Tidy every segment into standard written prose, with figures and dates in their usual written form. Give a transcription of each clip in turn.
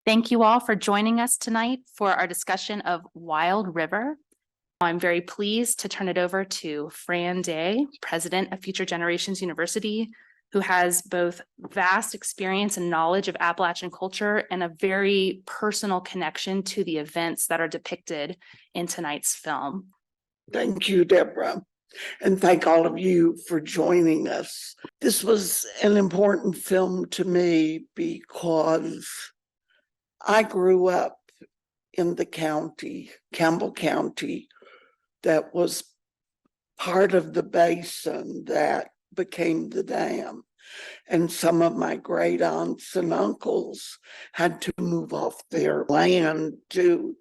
Thank you all for joining us tonight for our discussion of Wild River. I'm very pleased to turn it over to Fran Day, President of Future Generations University, who has both vast experience and knowledge of Appalachian culture and a very personal connection to the events that are depicted in tonight's film. Thank you, Deborah, and thank all of you for joining us. This was an important film to me because I grew up in the county, Campbell County, that was part of the basin that became the dam. And some of my great aunts and uncles had to move off their land to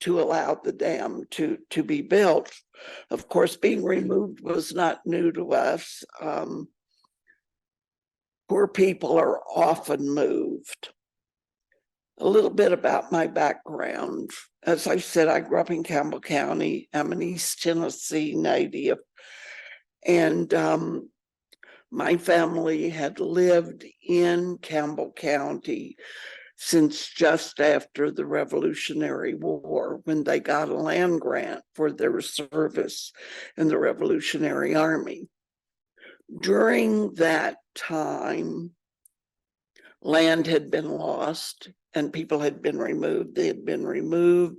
allow the dam to be built. Of course, being removed was not new to us. Poor people are often moved. A little bit about my background. As I said, I grew up in Campbell County. I'm an East Tennessee native. And my family had lived in Campbell County since just after the Revolutionary War, when they got a land grant for their service in the Revolutionary Army. During that time, land had been lost and people had been removed. They had been removed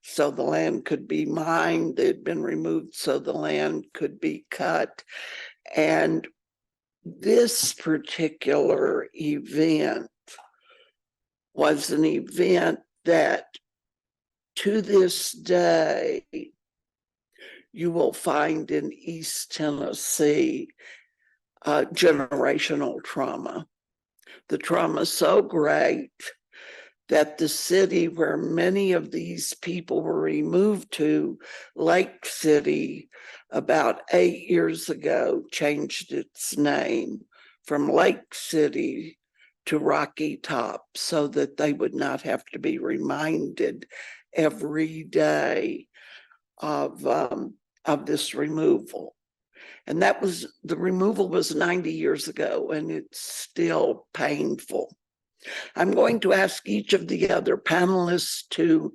so the land could be mined. They had been removed so the land could be cut. And this particular event was an event that to this day you will find in East Tennessee generational trauma. The trauma is so great that the city where many of these people were removed to, Lake City, about 8 years ago, changed its name from Lake City to Rocky Top so that they would not have to be reminded every day of this removal. And the removal was 90 years ago, and it's still painful. I'm going to ask each of the other panelists to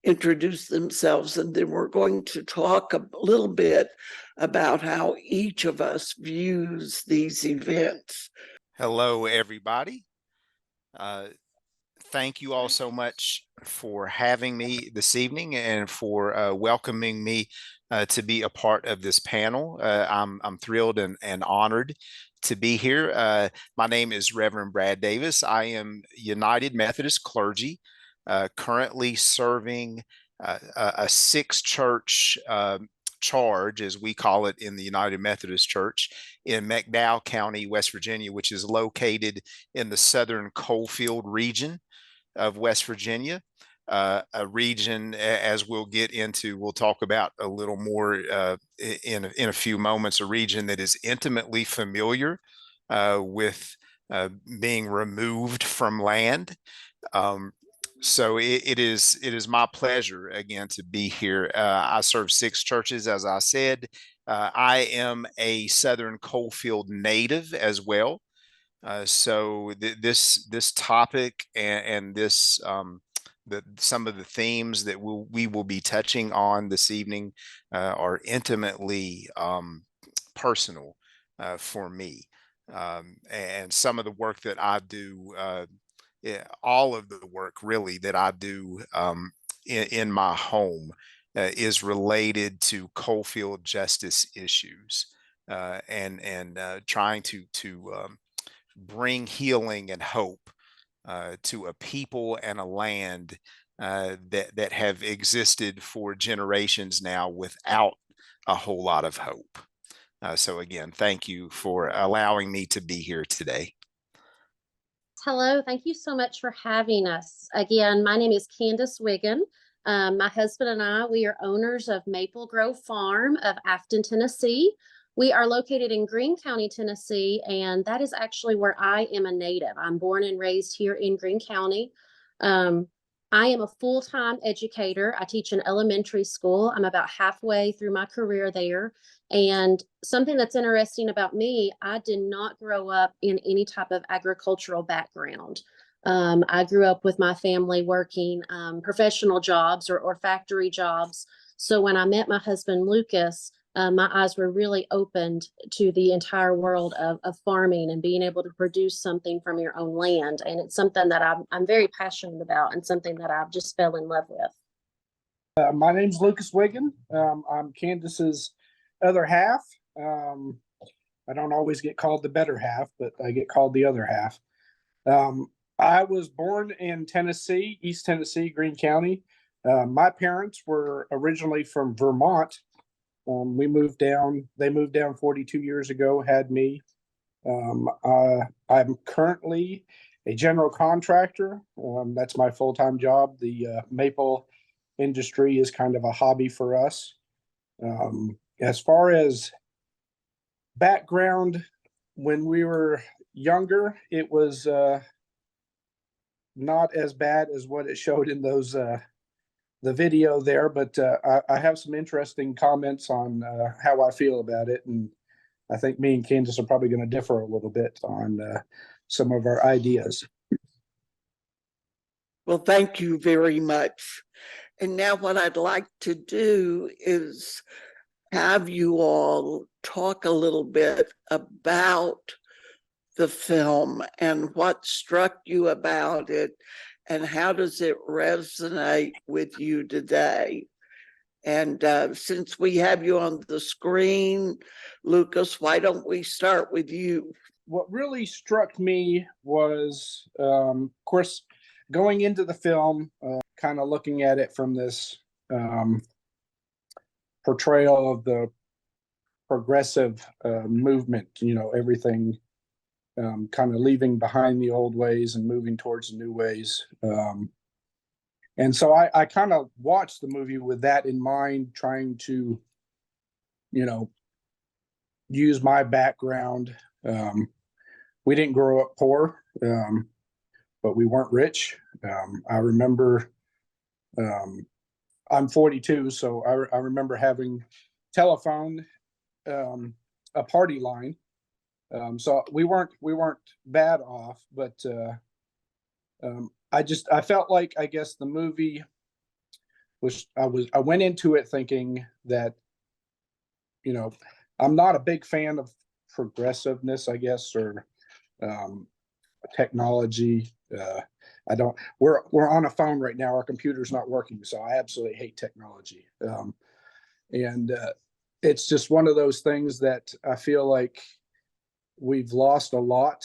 introduce themselves, and then we're going to talk a little bit about how each of us views these events. Hello, everybody. Thank you all so much for having me this evening and for welcoming me to be a part of this panel. I'm thrilled and honored to be here. My name is Reverend Brad Davis. I am United Methodist clergy, currently serving a six-church charge, as we call it in the United Methodist Church, in McDowell County, West Virginia, which is located in the southern coalfield region of West Virginia, a region, as we'll get into, we'll talk about a little more in a few moments, a region that is intimately familiar with being removed from land. So it is my pleasure again to be here. I serve six churches, as I said. I am a Southern coalfield native as well. So this topic and this some of the themes that we will be touching on this evening are intimately personal for me, and some of the work that I do. All of the work really that I do in my home is related to coalfield justice issues and trying to bring healing and hope to a people and a land that have existed for generations now without a whole lot of hope. So again, thank you for allowing me to be here today. Hello, thank you so much for having us. Again, my name is Candace Wiggin. My husband and I, we are owners of Maple Grove Farm of Afton, Tennessee. We are located in Greene County, Tennessee, and that is actually where I am a native. I'm born and raised here in Greene County. I am a full-time educator. I teach in elementary school. I'm about halfway through my career there. And something that's interesting about me, I did not grow up in any type of agricultural background. I grew up with my family working professional jobs or factory jobs. So when I met my husband, Lucas, my eyes were really opened to the entire world of farming and being able to produce something from your own land. And it's something that I'm very passionate about and something that I've just fell in love with. My name's Lucas Wiggin. I'm Candace's other half. I don't always get called the better half, but I get called the other half. I was born in Tennessee, East Tennessee, Greene County. My parents were originally from Vermont. They moved down 42 years ago, had me. I'm currently a general contractor. That's my full-time job. The maple industry is kind of a hobby for us. As far as background, when we were younger, it was not as bad as what it showed in those the video there, but I have some interesting comments on how I feel about it, and I think me and Candace are probably going to differ a little bit on some of our ideas. Well, thank you very much. And now what I'd like to do is have you all talk a little bit about the film and what struck you about it and how does it resonate with you today. And since we have you on the screen, Lucas, why don't we start with you? What really struck me was, of course, going into the film, kind of looking at it from this portrayal of the progressive movement, everything kind of leaving behind the old ways and moving towards the new ways. And so I kind of watched the movie with that in mind, trying to, use my background. We didn't grow up poor, but we weren't rich. I remember, I'm 42, so I remember having telephone, a party line. So we weren't bad off, but I felt like, I guess the movie I went into it thinking that, I'm not a big fan of progressiveness, I guess, or technology. We're on a phone right now. Our computer's not working, so I absolutely hate technology. And it's just one of those things that I feel like we've lost a lot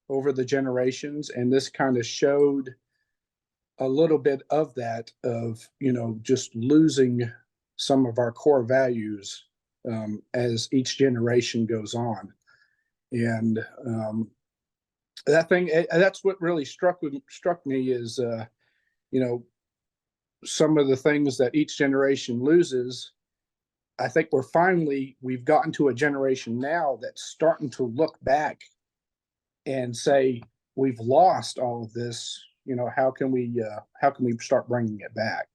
over the generations, and this kind of showed a little bit of that, of just losing some of our core values as each generation goes on. And that's what really struck me is some of the things that each generation loses. I think we've gotten to a generation now that's starting to look back and say, we've lost all of this. How can we start bringing it back?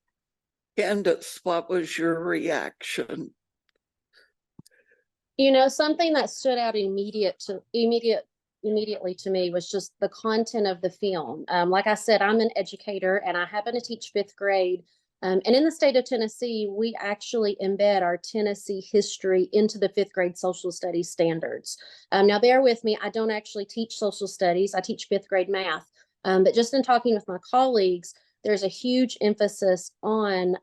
Candace, what was your reaction? Something that stood out immediately to me was just the content of the film. Like I said, I'm an educator and I happen to teach fifth grade. And in the state of Tennessee, we actually embed our Tennessee history into the fifth grade social studies standards. Now, bear with me, I don't actually teach social studies. I teach fifth grade math. But just in talking with my colleagues, there's a huge emphasis on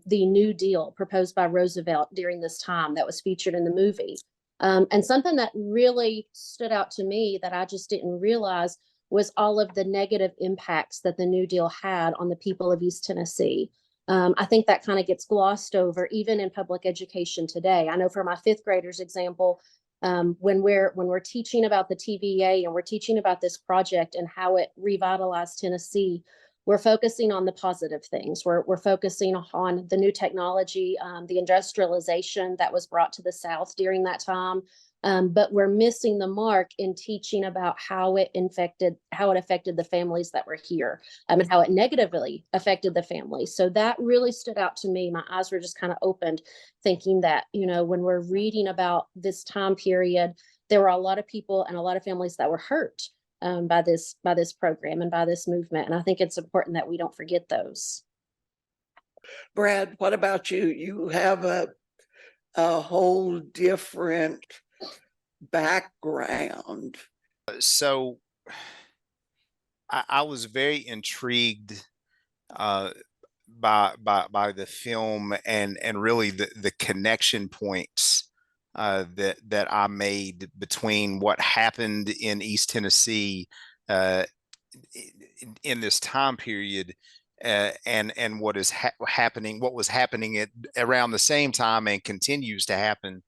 the New Deal proposed by Roosevelt during this time that was featured in the movie. And something that really stood out to me that I just didn't realize was all of the negative impacts that the New Deal had on the people of East Tennessee. I think that kind of gets glossed over even in public education today. I know for my fifth graders example, when we're teaching about the TVA and we're teaching about this project and how it revitalized Tennessee, we're focusing on the positive things. We're focusing on the new technology, the industrialization that was brought to the South during that time. But we're missing the mark in teaching about how it affected the families that were here, and how it negatively affected the families. So that really stood out to me. My eyes were just kind of opened, thinking that, when we're reading about this time period, there were a lot of people and a lot of families that were hurt. by this program and by this movement. And I think it's important that we don't forget those. Brad, what about you? You have a whole different background. So I was very intrigued by the film and really the connection points that I made between what happened in East Tennessee in this time period and what is happening, what was happening at around the same time and continues to happen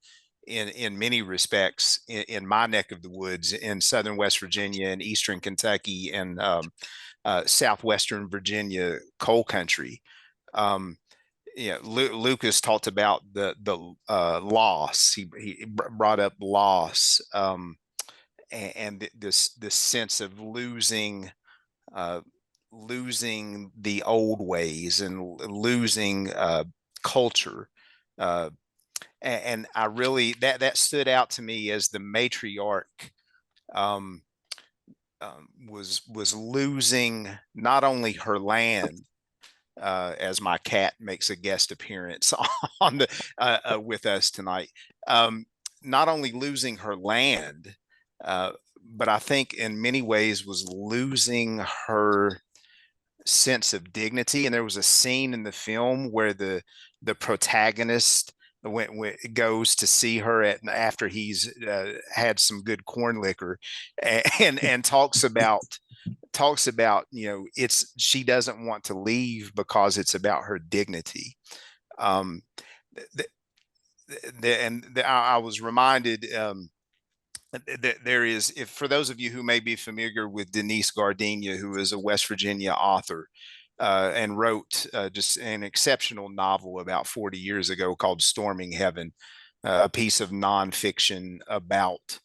in many respects in my neck of the woods in southern West Virginia and eastern Kentucky and southwestern Virginia coal country. Lucas talked about the loss. He brought up loss and this sense of losing the old ways and losing culture. And I really that stood out to me as the matriarch was losing not only her land, as my cat makes a guest appearance on the with us tonight, not only losing her land, but I think in many ways was losing her sense of dignity. And there was a scene in the film where the protagonist when goes to see her after he's had some good corn liquor and talks about she doesn't want to leave because it's about her dignity. I was reminded there is, if for those of you who may be familiar with Denise Gardenia, who is a West Virginia author and wrote just an exceptional novel about 40 years ago called Storming Heaven, a piece of nonfiction about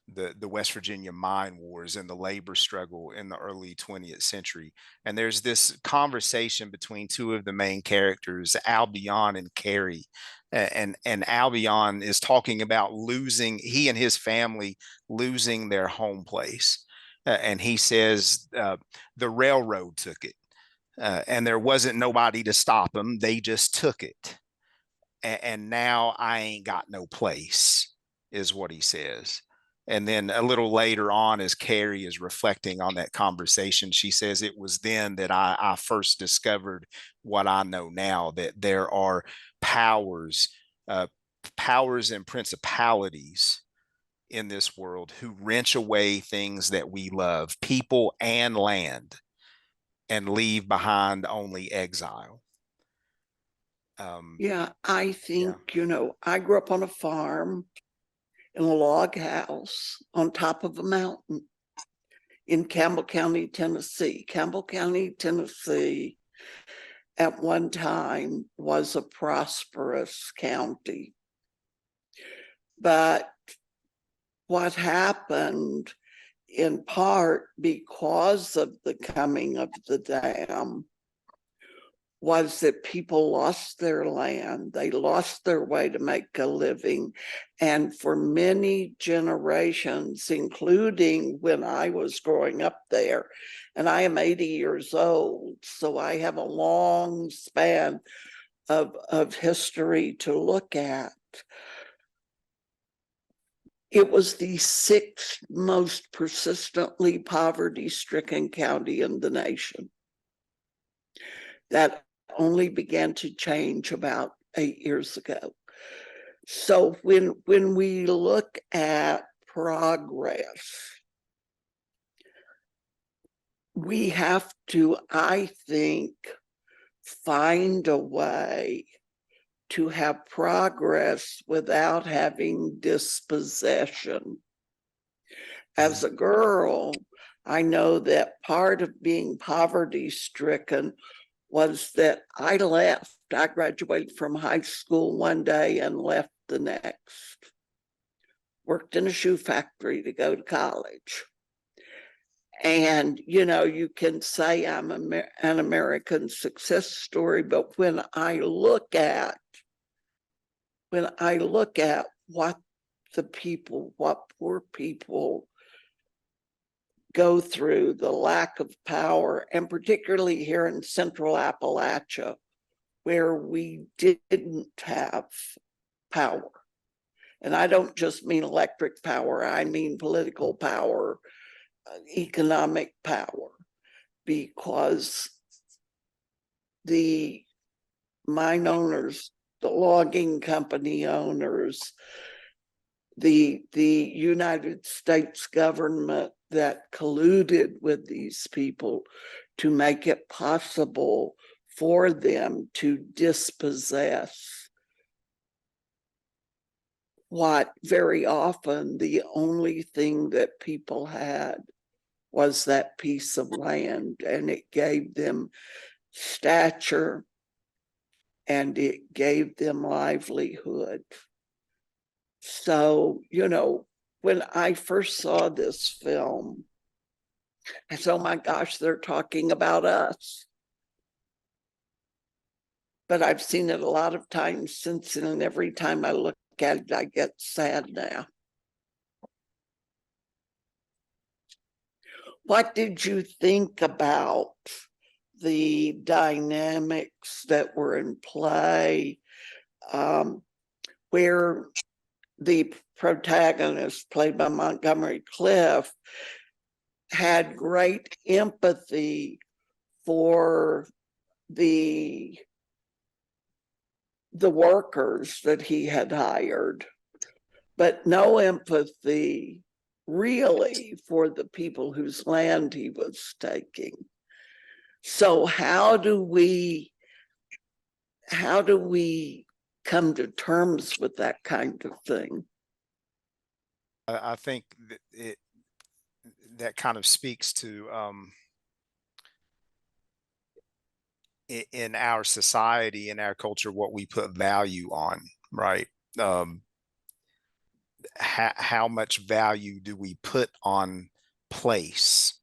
the West Virginia mine wars and the labor struggle in the early 20th century. And there's this conversation between two of the main characters, Albion and Carrie. And Albion is talking about he and his family losing their home place. And he says the railroad took it. And there wasn't nobody to stop them. They just took it. And now I ain't got no place, is what he says. And then a little later on, as Carrie is reflecting on that conversation, she says, it was then that I first discovered what I know now, that there are powers and principalities in this world who wrench away things that we love, people and land, and leave behind only exile. I think, I grew up on a farm in a log house on top of a mountain in Campbell County, Tennessee. Campbell County, Tennessee at one time was a prosperous county. But what happened, in part because of the coming of the dam, was that people lost their land, they lost their way to make a living. And for many generations, including when I was growing up there, and I am 80 years old, so I have a long span of history to look at. It was the sixth most persistently poverty-stricken county in the nation. That only began to change about 8 years ago. So when we look at progress, we have to, I think, find a way to have progress without having dispossession. As a girl, I know that part of being poverty-stricken was that I left. I graduated from high school one day and left the next. Worked in a shoe factory to go to college. And, you can say I'm an American success story, but when I look at what poor people go through the lack of power, and particularly here in Central Appalachia, where we didn't have power. And I don't just mean electric power, I mean political power, economic power, because the mine owners, the logging company owners, the United States government that colluded with these people to make it possible for them to dispossess what very often the only thing that people had was that piece of land, and it gave them stature and it gave them livelihood. So, you know, when I first saw this film, I said, oh my gosh, they're talking about us. But I've seen it a lot of times since then, and every time I look at it, I get sad now. What did you think about the dynamics that were in play, where the protagonist, played by Montgomery Clift, had great empathy for the workers that he had hired, but no empathy really for the people whose land he was taking? So how do we come to terms with that kind of thing? I think that that kind of speaks to in our society, in our culture, what we put value on, right? How much value do we put on place?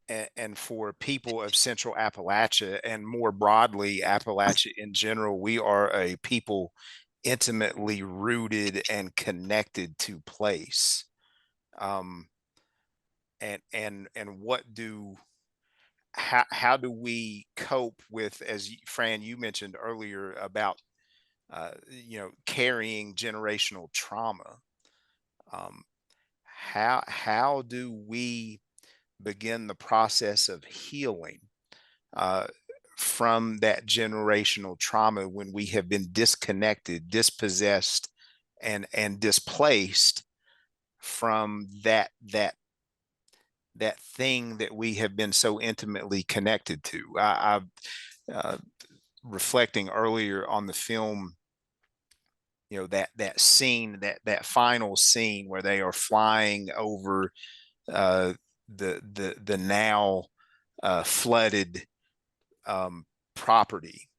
And for people of Central Appalachia, and more broadly Appalachia in general, we are a people intimately rooted and connected to place. And how do we cope with, as Fran, you mentioned earlier about you know, carrying generational trauma? How do we begin the process of healing from that generational trauma when we have been disconnected, dispossessed, and displaced from that thing that we have been so intimately connected to? I reflecting earlier on the film, you know, that scene, that final scene where they are flying over the now flooded property,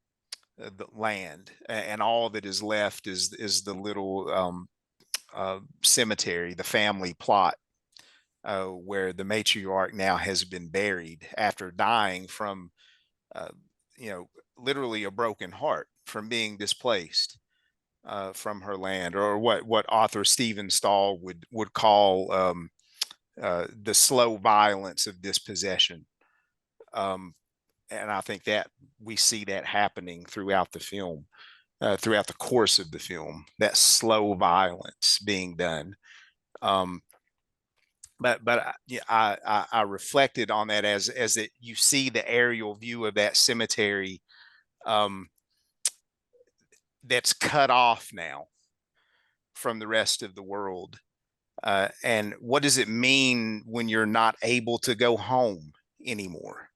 the land, and all that is left is the little cemetery, the family plot, where the matriarch now has been buried after dying from you know, literally a broken heart from being displaced from her land, or what author Stephen Stahl would call the slow violence of dispossession. And I think that we see that happening throughout the film, throughout the course of the film, that slow violence being done. But I reflected on that as that you see the aerial view of that cemetery that's cut off now from the rest of the world. And what does it mean when you're not able to go home anymore?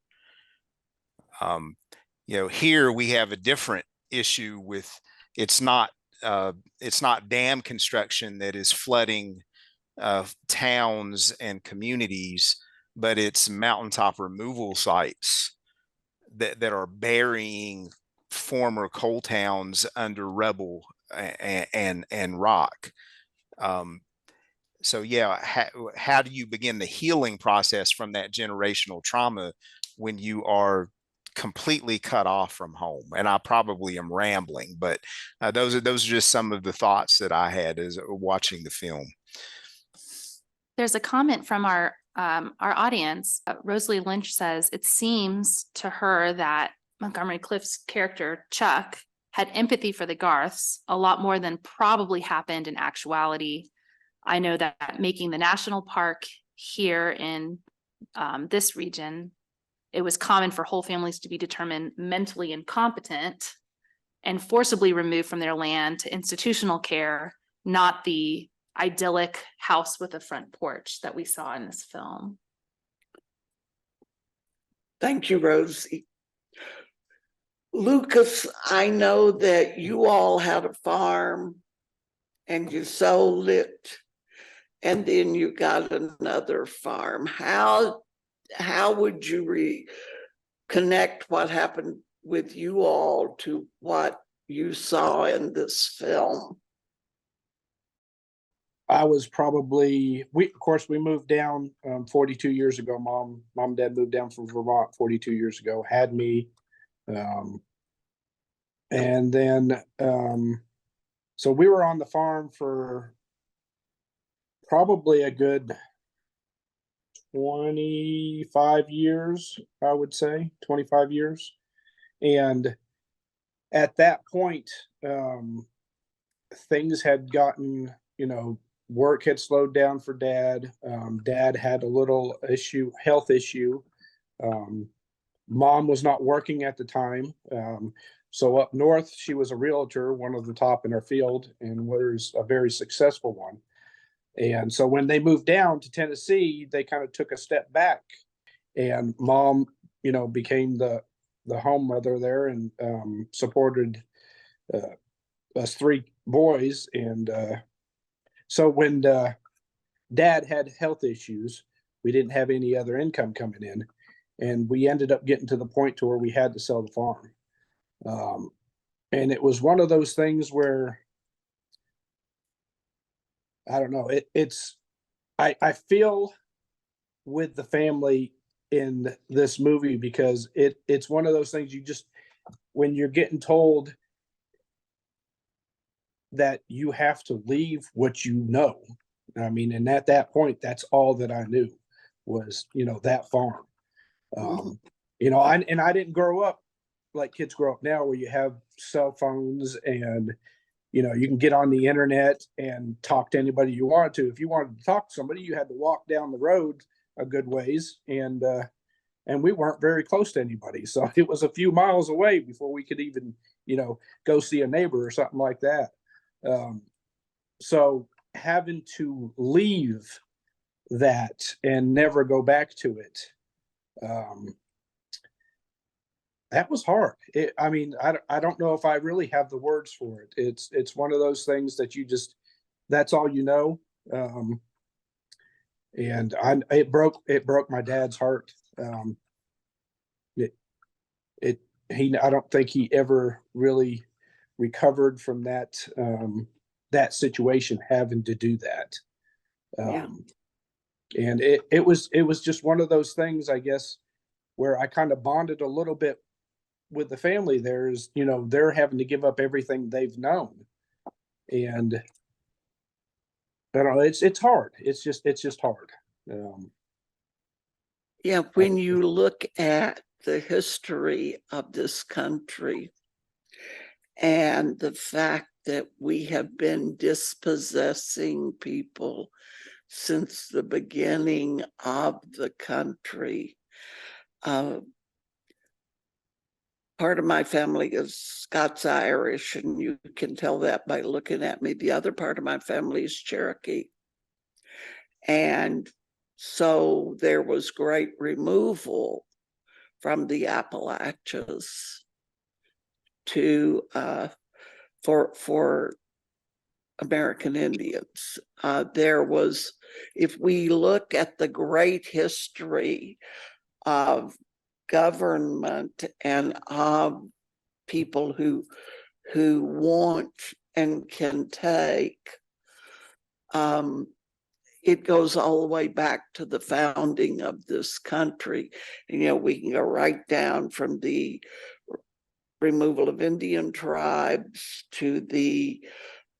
You know, here we have a different issue with, it's not dam construction that is flooding towns and communities, but it's mountaintop removal sites that are burying former coal towns under rubble and rock. So yeah, how do you begin the healing process from that generational trauma when you are completely cut off from home? And I probably am rambling, but those are just some of the thoughts that I had as watching the film. There's a comment from our audience. Rosalie Lynch says, it seems to her that Montgomery Clift's character, Chuck, had empathy for the Garths, a lot more than probably happened in actuality. I know that making the national park here in this region, it was common for whole families to be determined mentally incompetent and forcibly removed from their land to institutional care, not the idyllic house with a front porch that we saw in this film. Thank you, Rosie. Lucas, I know that you all had a farm and you sold it, and then you got another farm. How would you connect what happened with you all to what you saw in this film? I was probably, of course, we moved down 42 years ago. Mom and Dad moved down from Vermont 42 years ago, had me. And then, so we were on the farm for probably a good 25 years, I would say, 25 years. And at that point, things had gotten, work had slowed down for Dad. Dad had a little health issue. Mom was not working at the time. So up north, she was a realtor, one of the top in her field, and was a very successful one. And so when they moved down to Tennessee, they kind of took a step back, and Mom, became the home mother there and supported us three boys. And so when Dad had health issues, we didn't have any other income coming in, and we ended up getting to the point to where we had to sell the farm. And it was one of those things where, I don't know, I feel with the family in this movie, because it's one of those things when you're getting told that you have to leave what you know. I mean, and at that point, that's all that I knew was, that farm. I didn't grow up like kids grow up now, where you have cell phones and, you can get on the internet and talk to anybody you want to. If you wanted to talk to somebody, you had to walk down the road a good ways, and we weren't very close to anybody. So it was a few miles away before we could even, go see a neighbor or something like that. So having to leave that and never go back to it, that was hard. I don't know if I really have the words for it. It's one of those things that that's all you know. And it broke my dad's heart. I don't think he ever really recovered from that situation, having to do that. And it was just one of those things, I guess, where I kind of bonded a little bit with the family. There's, they're having to give up everything they've known. And I don't know, it's hard. It's just hard. When you look at the history of this country and the fact that we have been dispossessing people since the beginning of the country, part of my family is Scots-Irish, and you can tell that by looking at me. The other part of my family is Cherokee. And so there was great removal from the Appalachias for American Indians. There was, if we look at the great history of government and of people who want and can take, it goes all the way back to the founding of this country. We can go right down from the removal of Indian tribes to the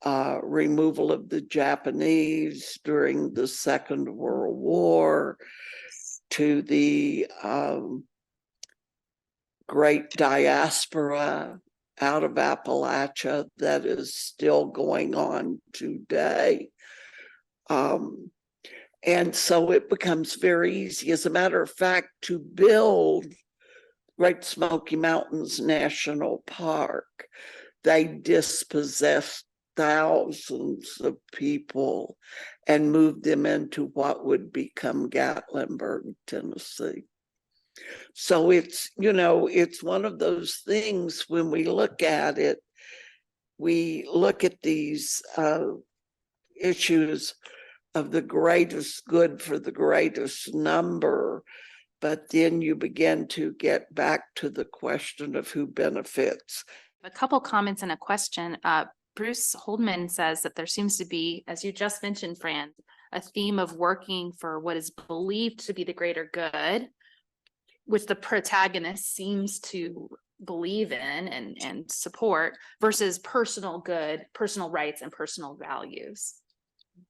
removal of the Japanese during the Second World War, to the great diaspora out of Appalachia that is still going on today. And so it becomes very easy, as a matter of fact, to build Great Smoky Mountains National Park. They dispossessed thousands of people and moved them into what would become Gatlinburg, Tennessee. So it's, it's one of those things when we look at it, we look at these issues of the greatest good for the greatest number, but then you begin to get back to the question of who benefits. A couple comments and a question. Bruce Holdman says that there seems to be, as you just mentioned, Fran, a theme of working for what is believed to be the greater good, which the protagonist seems to believe in and support, versus personal good, personal rights, and personal values.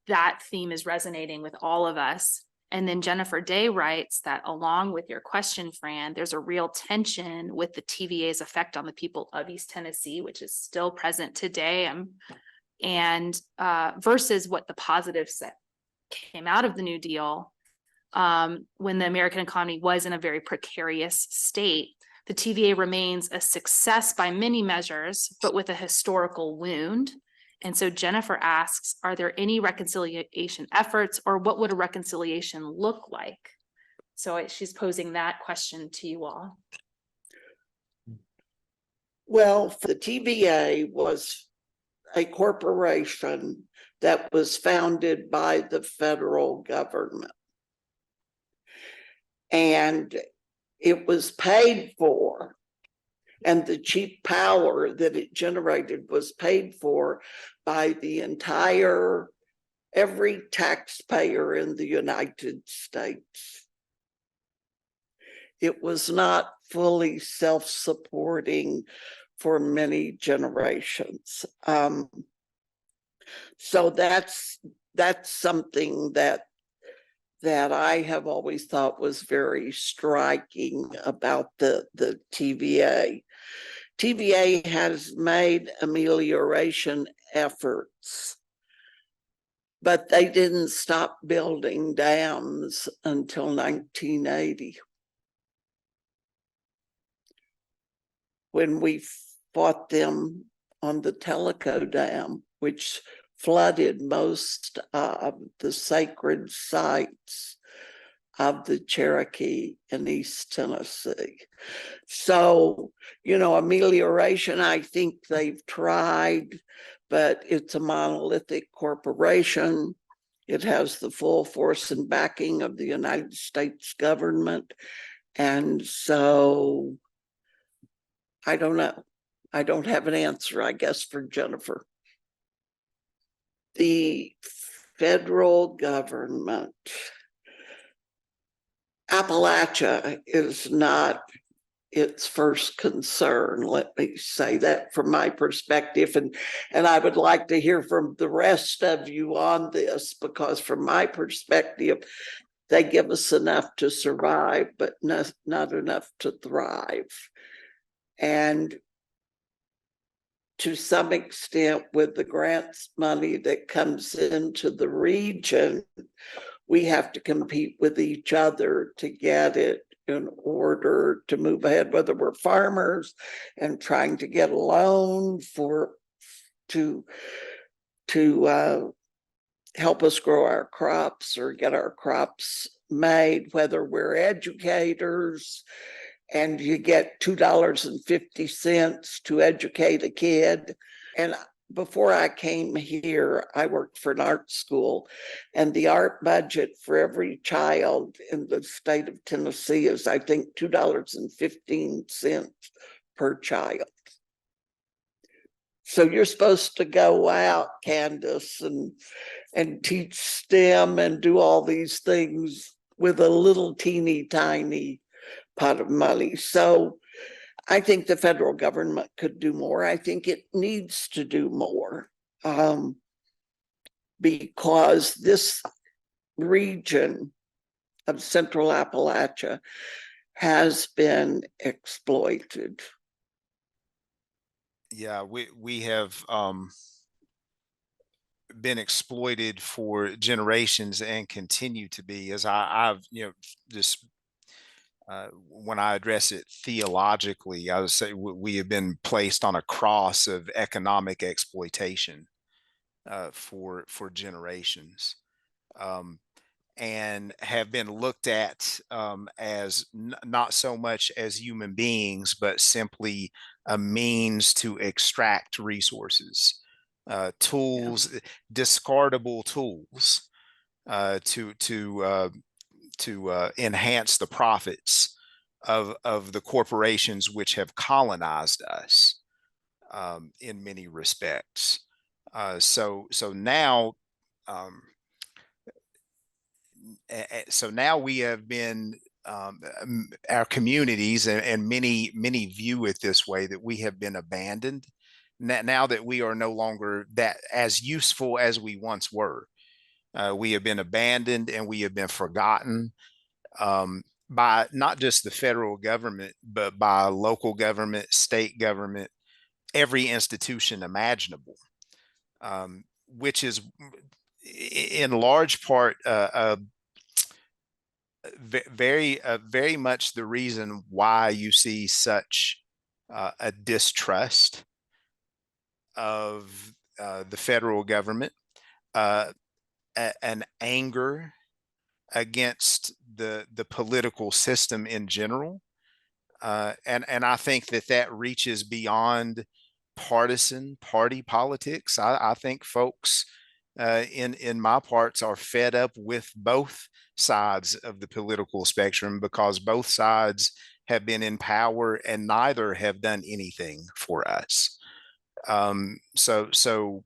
That theme is resonating with all of us. And then Jennifer Day writes that along with your question, Fran, there's a real tension with the TVA's effect on the people of East Tennessee, which is still present today, and versus what the positives that came out of the New Deal when the American economy was in a very precarious state. The TVA remains a success by many measures, but with a historical wound. And so Jennifer asks, are there any reconciliation efforts, or what would a reconciliation look like? So she's posing that question to you all. Well, the TVA was a corporation that was founded by the federal government. And it was paid for, and the cheap power that it generated was paid for by the every taxpayer in the United States. It was not fully self-supporting for many generations. So that's something that I have always thought was very striking about the TVA. TVA has made amelioration efforts, but they didn't stop building dams until 1980. When we fought them on the Tellico Dam, which flooded most of the sacred sites of the Cherokee in East Tennessee. So, amelioration, I think they've tried, but it's a monolithic corporation. It has the full force and backing of the United States government. And so, I don't know. I don't have an answer, I guess, for Jennifer. The federal government, Appalachia is not its first concern. Let me say that from my perspective. And I would like to hear from the rest of you on this, because from my perspective, they give us enough to survive, but not enough to thrive. And to some extent, with the grants money that comes into the region, we have to compete with each other to get it in order to move ahead, whether we're farmers and trying to get a loan to help us grow our crops or get our crops made, whether we're educators and you get $2.50 to educate a kid. And before I came here, I worked for an art school, and the art budget for every child in the state of Tennessee is, I think, $2.15 per child. So you're supposed to go out, Candace, and teach STEM and do all these things with a little teeny tiny pot of money. So I think the federal government could do more. I think it needs to do more. because this region of Central Appalachia has been exploited. Yeah, we have been exploited for generations and continue to be. As I've just when I address it theologically, I would say we have been placed on a cross of economic exploitation for generations, and have been looked at as not so much as human beings, but simply a means to extract resources, tools, discardable tools to enhance the profits of the corporations which have colonized us in many respects. So now, so now we have been our communities and many view it this way, that we have been abandoned now that we are no longer that as useful as we once were. We have been abandoned and we have been forgotten by not just the federal government, but by local government, state government, every institution imaginable, which is in large part very much the reason why you see such a distrust of the federal government, an anger against the political system in general, and I think that reaches beyond partisan party politics. I think folks in my parts are fed up with both sides of the political spectrum, because both sides have been in power and neither have done anything for us. So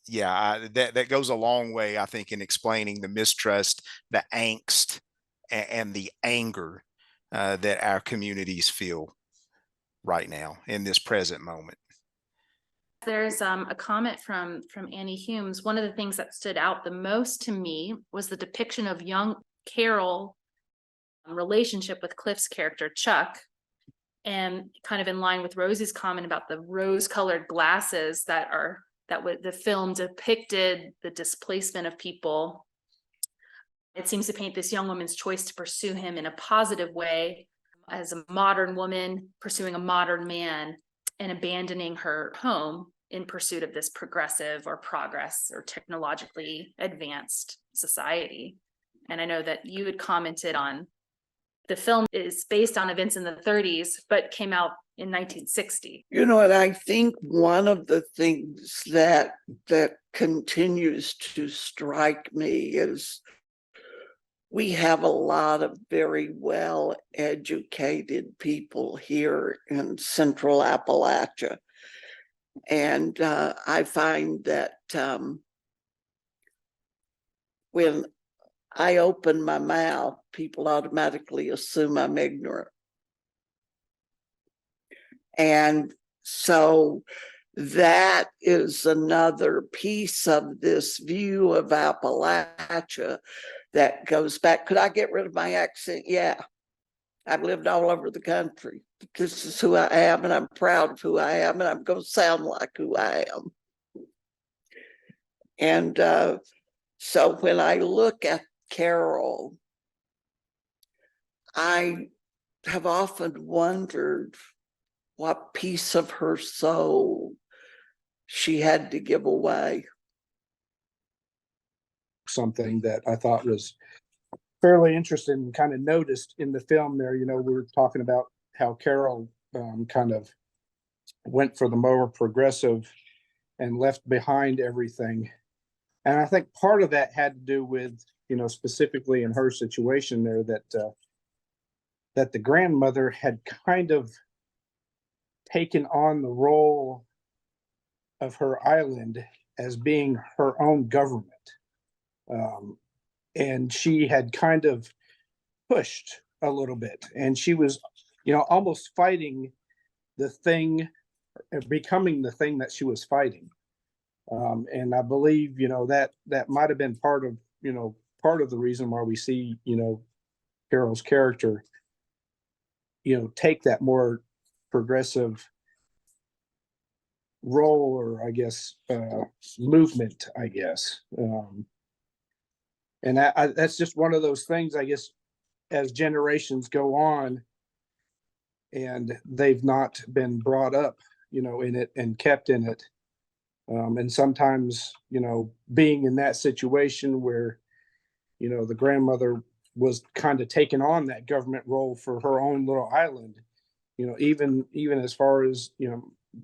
yeah, that goes a long way, I think, in explaining the mistrust, the angst, and the anger that our communities feel right now in this present moment. There's a comment from Annie Humes. One of the things that stood out the most to me was the depiction of young Carol relationship with Cliff's character Chuck, and kind of in line with Rosie's comment about the rose-colored glasses the film depicted the displacement of people. It seems to paint this young woman's choice to pursue him in a positive way as a modern woman pursuing a modern man and abandoning her home in pursuit of this progressive or progress or technologically advanced society. And I know that you had commented on the film is based on events in the 30s, but came out in 1960. You know, and I think one of the things that continues to strike me is we have a lot of very well educated people here in Central Appalachia. And I find that when I open my mouth, people automatically assume I'm ignorant. And so that is another piece of this view of Appalachia that goes back. Could I get rid of my accent? Yeah. I've lived all over the country. This is who I am, and I'm proud of who I am, and I'm going to sound like who I am. And so when I look at Carol, I have often wondered what piece of her soul she had to give away. Something that I thought was fairly interesting and kind of noticed in the film there, we were talking about how Carol kind of went for the more progressive and left behind everything. And I think part of that had to do with, specifically in her situation there, that the grandmother had kind of taken on the role of her island as being her own government. And she had kind of pushed a little bit, and she was, almost fighting the thing, becoming the thing that she was fighting. And I believe, that might have been part of the reason why we see, Carol's character, take that more progressive role, or I guess movement, I guess. And that's just one of those things, I guess, as generations go on and they've not been brought up, in it and kept in it. And sometimes, being in that situation where, the grandmother was kind of taking on that government role for her own little island, even as far as,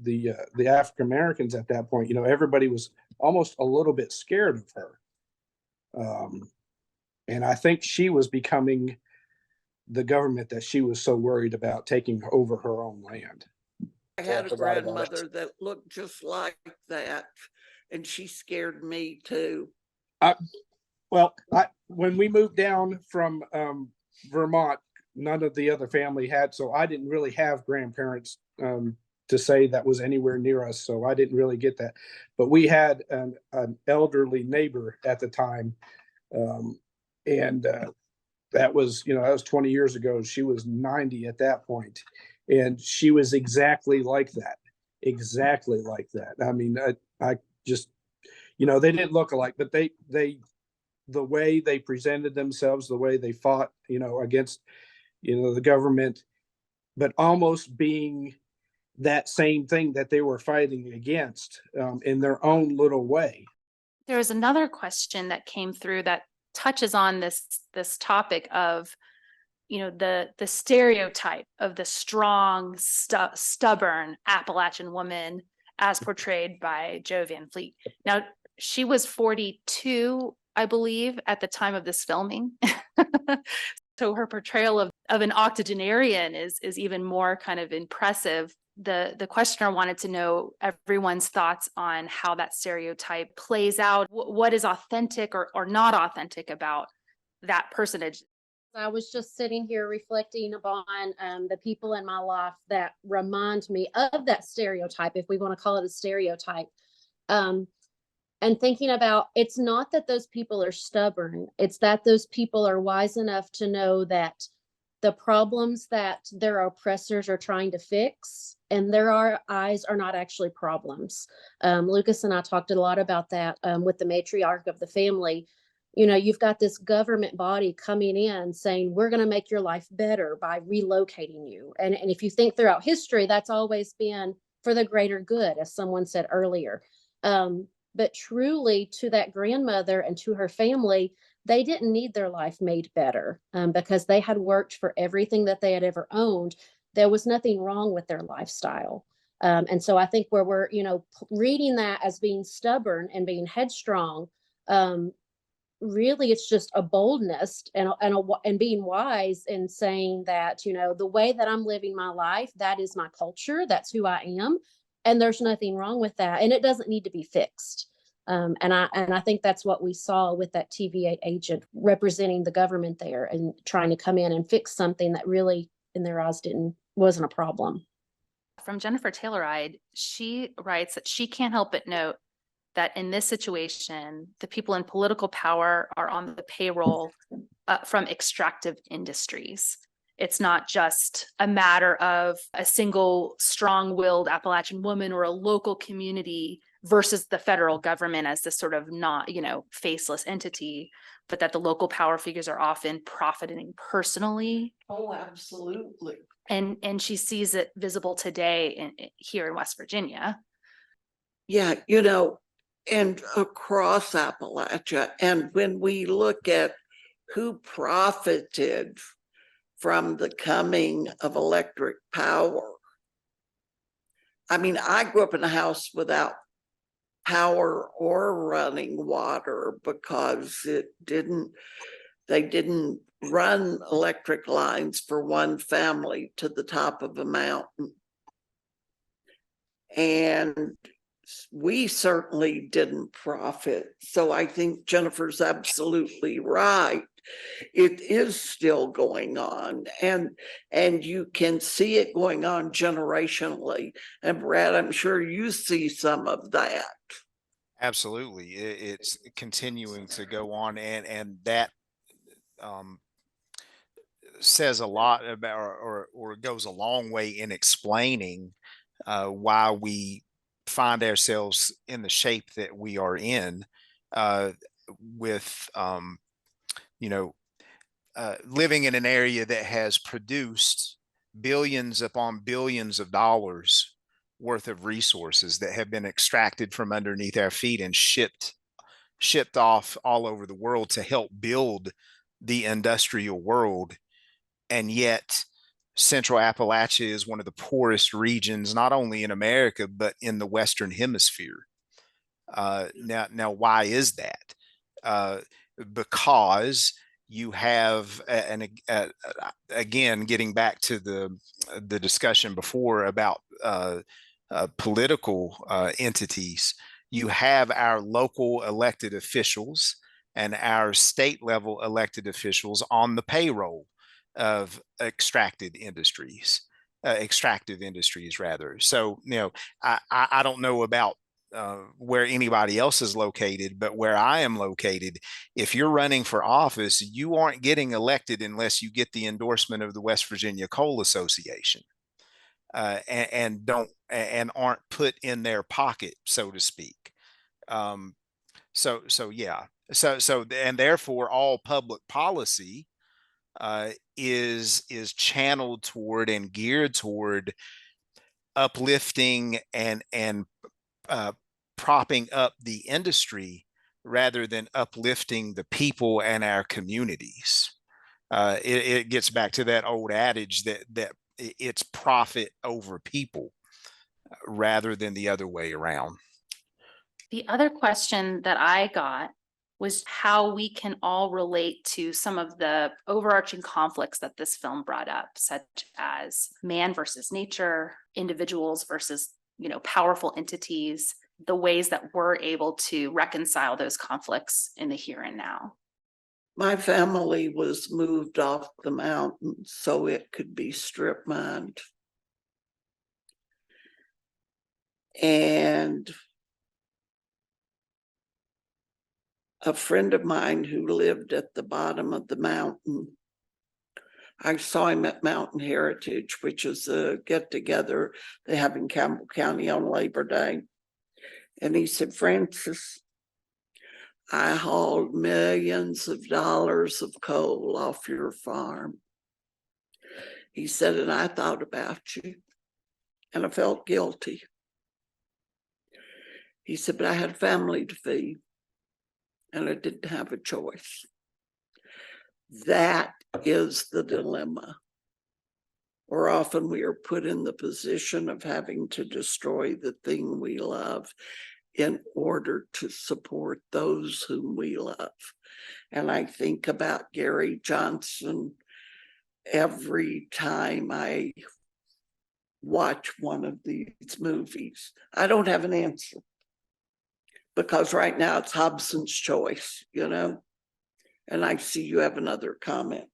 the African Americans at that point, everybody was almost a little bit scared of her. And I think she was becoming the government that she was so worried about taking over her own land. I had a grandmother that looked just like that, and she scared me too. When we moved down from Vermont, none of the other family had, so I didn't really have grandparents to say that was anywhere near us, so I didn't really get that. But we had an elderly neighbor at the time, and that was 20 years ago. She was 90 at that point, and she was exactly like that. I mean, I just, they didn't look alike, but they the way they presented themselves, the way they fought, against, the government, but almost being that same thing that they were fighting against, in their own little way. There was another question that came through that touches on this topic of, the stereotype of the strong, stubborn Appalachian woman as portrayed by Jo Van Fleet. Now, she was 42, I believe, at the time of this filming. So her portrayal of an octogenarian is even more kind of impressive. The questioner wanted to know everyone's thoughts on how that stereotype plays out. What is authentic or not authentic about that personage? I was just sitting here reflecting upon the people in my life that remind me of that stereotype, if we want to call it a stereotype. And thinking about, it's not that those people are stubborn, it's that those people are wise enough to know that the problems that their oppressors are trying to fix in their eyes are not actually problems. Lucas and I talked a lot about that with the matriarch of the family. You've got this government body coming in saying, we're going to make your life better by relocating you. And if you think throughout history, that's always been for the greater good, as someone said earlier. But truly, to that grandmother and to her family, they didn't need their life made better because they had worked for everything that they had ever owned. There was nothing wrong with their lifestyle. And so I think where we're, reading that as being stubborn and being headstrong, really it's just a boldness and being wise and saying that, the way that I'm living my life, that is my culture, that's who I am. And there's nothing wrong with that. And it doesn't need to be fixed. And I think that's what we saw with that TVA agent representing the government there and trying to come in and fix something that really, in their eyes, wasn't a problem. From Jennifer Taylor-Ide, she writes that she can't help but note that in this situation, the people in political power are on the payroll from extractive industries. It's not just a matter of a single strong-willed Appalachian woman or a local community versus the federal government as this sort of not, faceless entity, but that the local power figures are often profiting personally. Oh, absolutely. And she sees it visible today here in West Virginia. Yeah, and across Appalachia. And when we look at who profited from the coming of electric power, I mean, I grew up in a house without power or running water because they didn't run electric lines for one family to the top of a mountain. And we certainly didn't profit. So I think Jennifer's absolutely right. It is still going on, and you can see it going on generationally. And Brad, I'm sure you see some of that. Absolutely. It's continuing to go on, and that um, says a lot about, or goes a long way in explaining why we find ourselves in the shape that we are in, uh, with you know, living in an area that has produced billions upon billions of dollars worth of resources that have been extracted from underneath our feet and shipped off all over the world to help build the industrial world. And yet Central Appalachia is one of the poorest regions, not only in America, but in the Western Hemisphere. Now, why is that? Because you have, again, getting back to the discussion before about political entities, you have our local elected officials and our state level elected officials on the payroll of extractive industries rather. So, I don't know about where anybody else is located, but where I am located, if you're running for office, you aren't getting elected unless you get the endorsement of the West Virginia Coal Association, and aren't put in their pocket, so to speak. So yeah. So and therefore all public policy is channeled toward and geared toward uplifting and propping up the industry rather than uplifting the people and our communities. It gets back to that old adage that it's profit over people rather than the other way around. The other question that I got was how we can all relate to some of the overarching conflicts that this film brought up, such as man versus nature, individuals versus, powerful entities, the ways that we're able to reconcile those conflicts in the here and now. My family was moved off the mountain so it could be strip mined. And a friend of mine who lived at the bottom of the mountain, I saw him at Mountain Heritage, which is a get-together they have in Campbell County on Labor Day. And he said, "Francis, I hauled millions of dollars of coal off your farm." He said, "And I thought about you, and I felt guilty." He said, "But I had family to feed, and I didn't have a choice." That is the dilemma. Or often we are put in the position of having to destroy the thing we love in order to support those whom we love. And I think about Gary Johnson every time I watch one of these movies. I don't have an answer, because right now it's Hobson's choice, And I see you have another comment.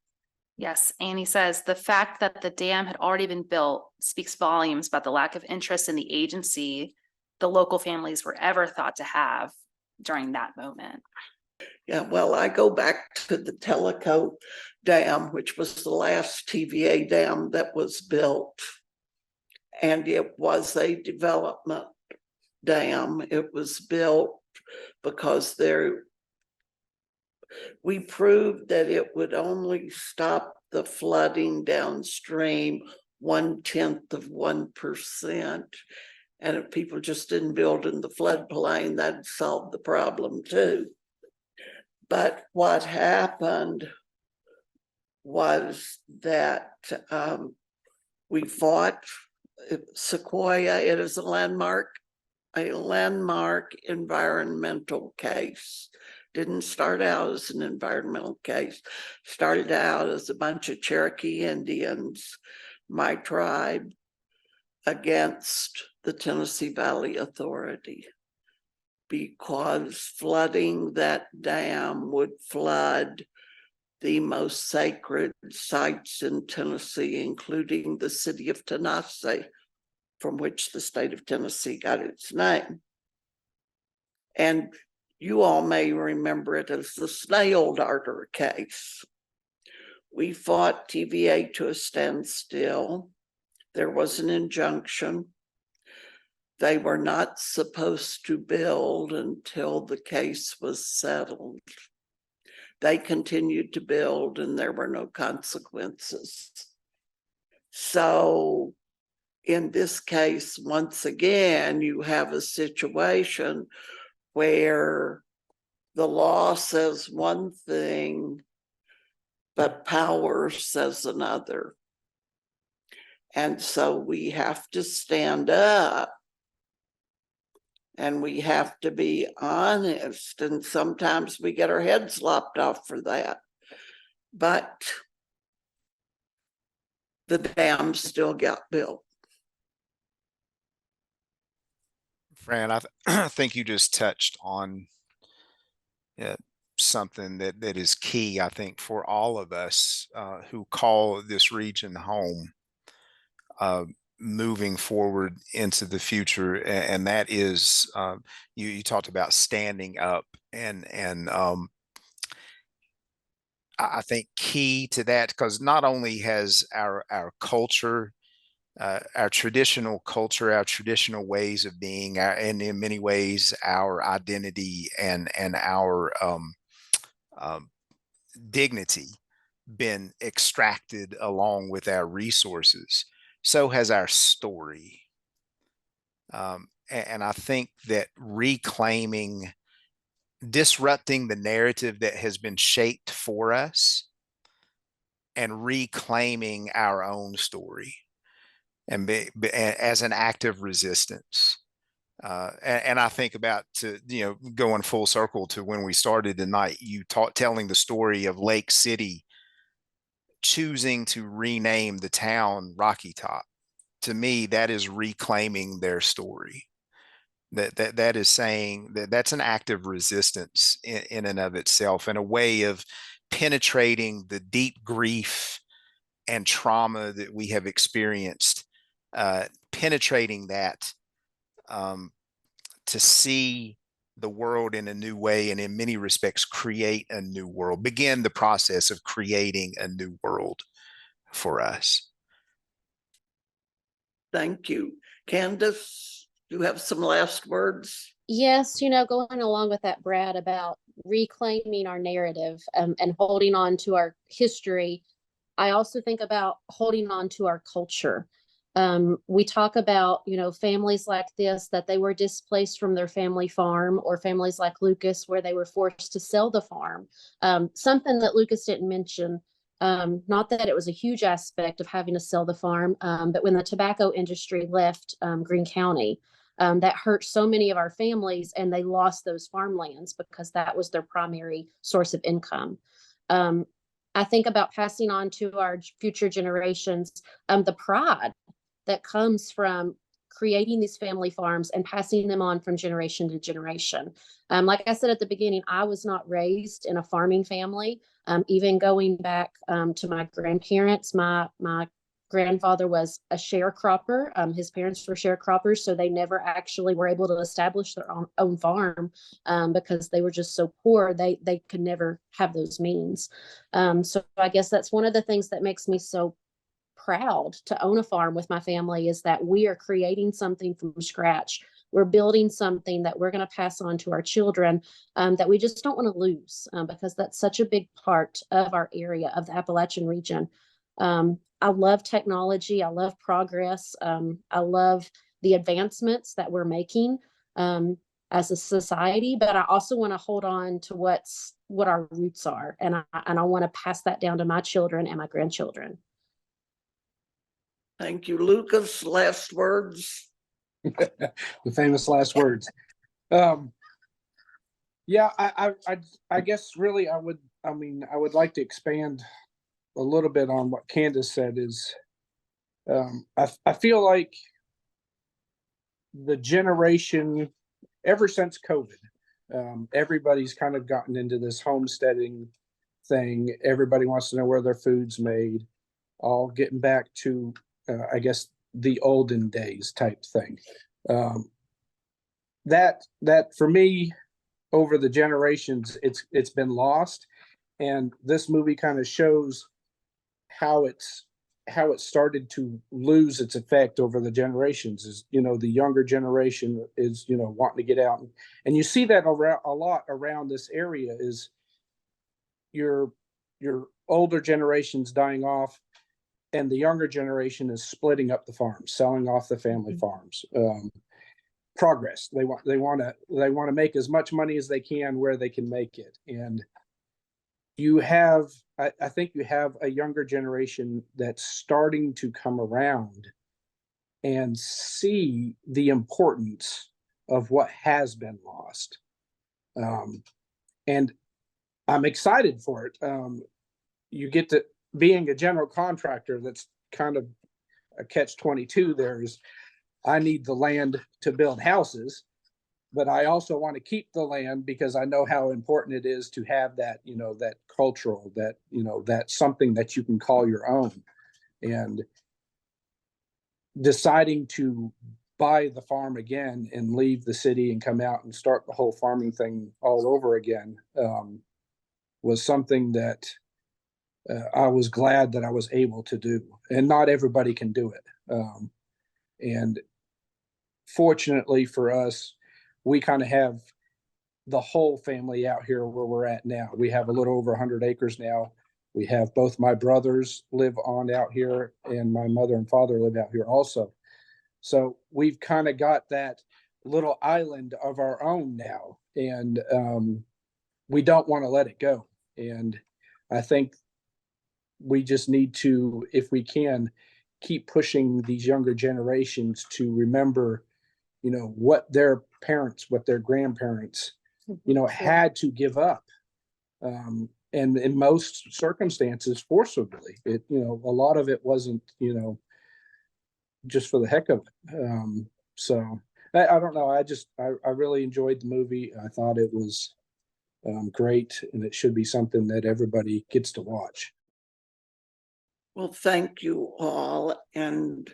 Yes, Annie says the fact that the dam had already been built speaks volumes about the lack of interest in the agency the local families were ever thought to have during that moment. Yeah, well, I go back to the Tellico Dam, which was the last TVA dam that was built. And it was a development dam. It was built because we proved that it would only stop the flooding downstream 0.1%. And if people just didn't build in the floodplain, that'd solve the problem too. But what happened was that we fought Sequoia. It is a landmark environmental case. Didn't start out as an environmental case. Started out as a bunch of Cherokee Indians, my tribe, against the Tennessee Valley Authority, because flooding that dam would flood the most sacred sites in Tennessee, including the city of Tennessee, from which the state of Tennessee got its name. And you all may remember it as the snail darter case. We fought TVA to a standstill. There was an injunction. They were not supposed to build until the case was settled. They continued to build and there were no consequences. So in this case, once again, you have a situation where the law says one thing, but power says another. And so we have to stand up and we have to be honest. And sometimes we get our heads lopped off for that. But the dam still got built. Fran, I think you just touched on something that is key, I think, for all of us who call this region home, moving forward into the future. And that is, you talked about standing up, and I think key to that, because not only has our culture, our traditional culture, our traditional ways of being, and in many ways our identity and our dignity been extracted along with our resources, so has our story. And I think that reclaiming, disrupting the narrative that has been shaped for us and reclaiming our own story and as an act of resistance. And I think about, going full circle to when we started tonight, you telling the story of Lake City choosing to rename the town Rocky Top. To me, that is reclaiming their story. That is saying that that's an act of resistance in and of itself, and a way of penetrating the deep grief and trauma that we have experienced, penetrating that to see the world in a new way, and in many respects create a new world, begin the process of creating a new world for us. Thank you. Candace, you have some last words? Yes, going along with that, Brad, about reclaiming our narrative and holding on to our history, I also think about holding on to our culture. We talk about, families like this, that they were displaced from their family farm, or families like Lucas, where they were forced to sell the farm. Something that Lucas didn't mention, not that it was a huge aspect of having to sell the farm, but when the tobacco industry left Greene County, that hurt so many of our families, and they lost those farmlands because that was their primary source of income. I think about passing on to our future generations the pride that comes from creating these family farms and passing them on from generation to generation. Like I said at the beginning, I was not raised in a farming family. Even going back to my grandparents, my grandfather was a sharecropper. His parents were sharecroppers, so they never actually were able to establish their own farm because they were just so poor. They could never have those means. So I guess that's one of the things that makes me so proud to own a farm with my family, is that we are creating something from scratch. We're building something that we're going to pass on to our children, that we just don't want to lose, because that's such a big part of our area of the Appalachian region. I love technology. I love progress. I love the advancements that we're making as a society, but I also want to hold on to what our roots are. And I want to pass that down to my children and my grandchildren. Thank you. Lucas, last words? The famous last words. Yeah, I guess really I would like to expand a little bit on what Candace said. Is I feel like the generation, ever since COVID, everybody's kind of gotten into this homesteading thing. Everybody wants to know where their food's made, all getting back to I guess the olden days type thing. That for me, over the generations, it's been lost. And this movie kind of shows how it started to lose its effect over the generations. Is, you know, the younger generation is, you know, wanting to get out, and you see that around a lot around this area. Is your older generations dying off, and the younger generation is splitting up the farms, selling off the family farms. Progress. They want to make as much money as they can where they can make it. And you have, I think you have a younger generation that's starting to come around and see the importance of what has been lost. And I'm excited for it. You get to, being a general contractor, that's kind of a catch-22. There's, I need the land to build houses, but I also want to keep the land because I know how important it is to have that, you know, that cultural, that, you know, that's something that you can call your own. And deciding to buy the farm again and leave the city and come out and start the whole farming thing all over again was something that I was glad that I was able to do. And not everybody can do it. And fortunately for us, we kind of have the whole family out here where we're at now. We have a little over 100 acres now. We have both my brothers live on out here, and my mother and father live out here also. So we've kind of got that little island of our own now, and we don't want to let it go. And I think we just need to, if we can, keep pushing these younger generations to remember, you know, what their parents, what their grandparents, you know, had to give up. And in most circumstances, forcibly. It, you know, a lot of it wasn't, you know, just for the heck of it. So I don't know. I really enjoyed the movie. I thought it was great, and it should be something that everybody gets to watch. Well, thank you all, and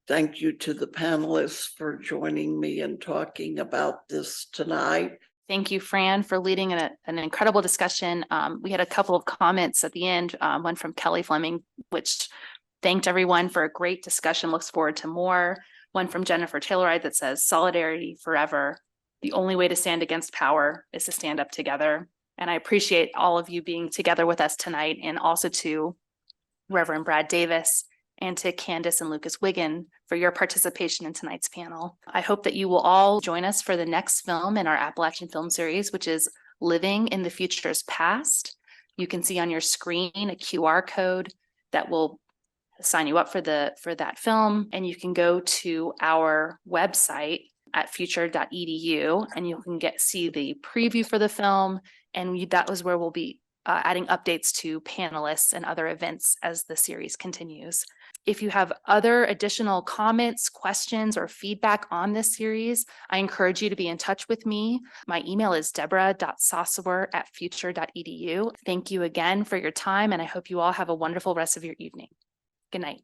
thank you to the panelists for joining me and talking about this tonight. Thank you, Fran, for leading an incredible discussion. We had a couple of comments at the end, one from Kelly Fleming, which thanked everyone for a great discussion, looks forward to more. One from Jennifer Tayloride that says, solidarity forever. The only way to stand against power is to stand up together. And I appreciate all of you being together with us tonight, and also to Reverend Brad Davis and to Candace and Lucas Wiggin for your participation in tonight's panel. I hope that you will all join us for the next film in our Appalachian Film Series, which is Living in the Future's Past. You can see on your screen a QR code that will sign you up for that film, and you can go to our website at future.edu and you can see the preview for the film, and that was where we'll be adding updates to panelists and other events as the series continues. If you have other additional comments, questions, or feedback on this series, I encourage you to be in touch with me. My email is deborah.sossewer@future.edu. Thank you again for your time, and I hope you all have a wonderful rest of your evening. Good night.